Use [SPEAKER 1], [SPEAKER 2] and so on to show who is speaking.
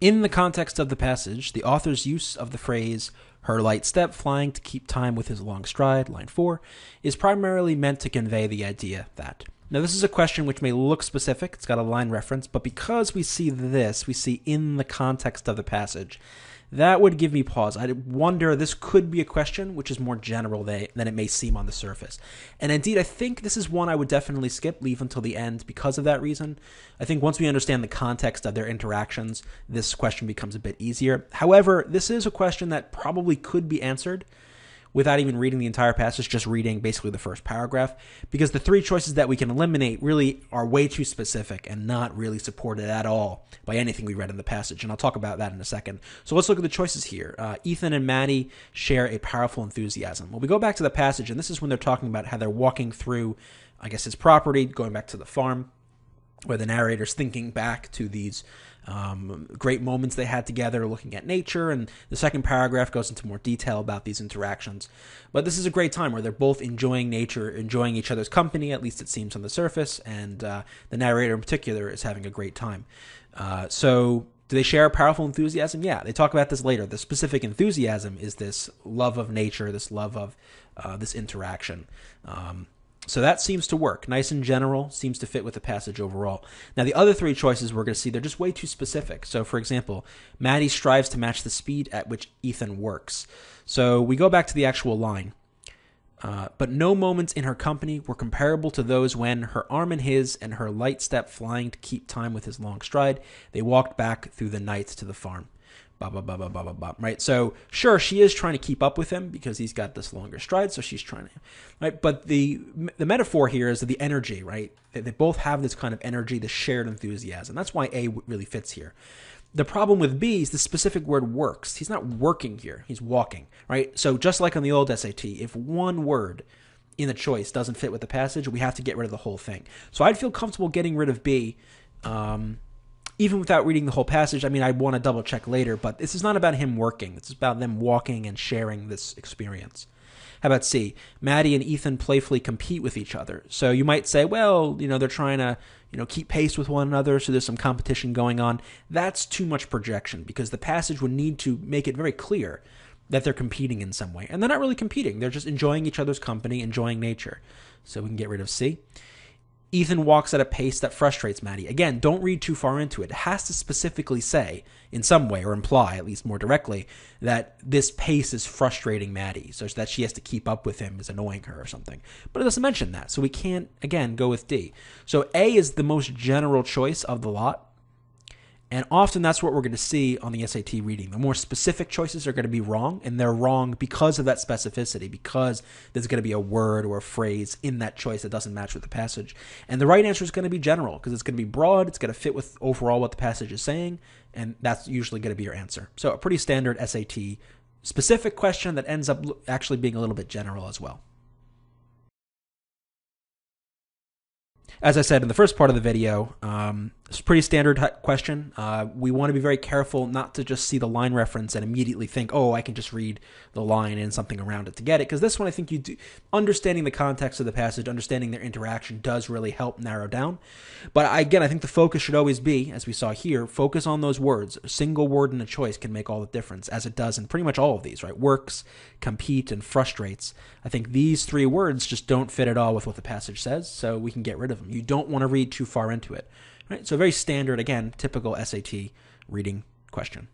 [SPEAKER 1] In the context of the passage, the author's use of the phrase, her light step flying to keep time with his long stride, line 4, is primarily meant to convey the idea that. Now, this is a question which may look specific. It's got a line reference, but because we see this, we see in the context of the passage, that would give me pause. I wonder, this could be a question which is more general than it may seem on the surface. And indeed, I think this is one I would definitely skip, leave until the end because of that reason. I think once we understand the context of their interactions, this question becomes a bit easier. However, this is a question that probably could be answered without even reading the entire passage, just reading basically the first paragraph, because the three choices that we can eliminate really are way too specific and not really supported at all by anything we read in the passage, and I'll talk about that in a second. So let's look at the choices here. Ethan and Maddie share a powerful enthusiasm. Well, we go back to the passage, and this is when they're talking about how they're walking through, I guess, his property, going back to the farm, where the narrator's thinking back to these great moments they had together looking at nature, and the second paragraph goes into more detail about these interactions. But this is a great time where they're both enjoying nature, enjoying each other's company, at least it seems on the surface, and the narrator in particular is having a great time. So do they share a powerful enthusiasm? Yeah, they talk about this later. The specific enthusiasm is this love of nature, this love of this interaction. So that seems to work. Nice and general, seems to fit with the passage overall. Now, the other three choices we're going to see, they're just way too specific. So, for example, Maddie strives to match the speed at which Ethan works. So we go back to the actual line. But no moments in her company were comparable to those when, her arm in his and her light step flying to keep time with his long stride, they walked back through the night to the farm. Right? So, sure, she is trying to keep up with him because he's got this longer stride, so she's trying to, right? But the metaphor here is that the energy, right? They both have this kind of energy, this shared enthusiasm. That's why A really fits here. The problem with B is the specific word works. He's not working here. He's walking, right? So just like on the old SAT, if one word in the choice doesn't fit with the passage, we have to get rid of the whole thing. So I'd feel comfortable getting rid of B, even without reading the whole passage. I mean, I want to double check later, but this is not about him working. It's about them walking and sharing this experience. How about C? Maddie and Ethan playfully compete with each other. So you might say, well, they're trying to, keep pace with one another, so there's some competition going on. That's too much projection because the passage would need to make it very clear that they're competing in some way. And they're not really competing. They're just enjoying each other's company, enjoying nature. So we can get rid of C. Ethan walks at a pace that frustrates Maddie. Again, don't read too far into it. It has to specifically say, in some way, or imply, at least more directly, that this pace is frustrating Maddie, such that she has to keep up with him is annoying her or something. But it doesn't mention that, so we can't, again, go with D. So A is the most general choice of the lot, and often that's what we're going to see on the SAT reading. The more specific choices are going to be wrong, and they're wrong because of that specificity, because there's going to be a word or a phrase in that choice that doesn't match with the passage. And the right answer is going to be general, because it's going to be broad, it's going to fit with overall what the passage is saying, and that's usually going to be your answer. So a pretty standard SAT specific question that ends up actually being a little bit general as well. As I said in the first part of the video, it's a pretty standard question. We want to be very careful not to just see the line reference and immediately think, oh, I can just read the line and something around it to get it. Because this one, I think you do, understanding the context of the passage, understanding their interaction does really help narrow down. But again, I think the focus should always be, as we saw here, focus on those words. A single word in a choice can make all the difference, as it does in pretty much all of these, right? Works, compete, and frustrates. I think these three words just don't fit at all with what the passage says, so we can get rid of them. You don't want to read too far into it. Right? So very standard, again, typical SAT reading question.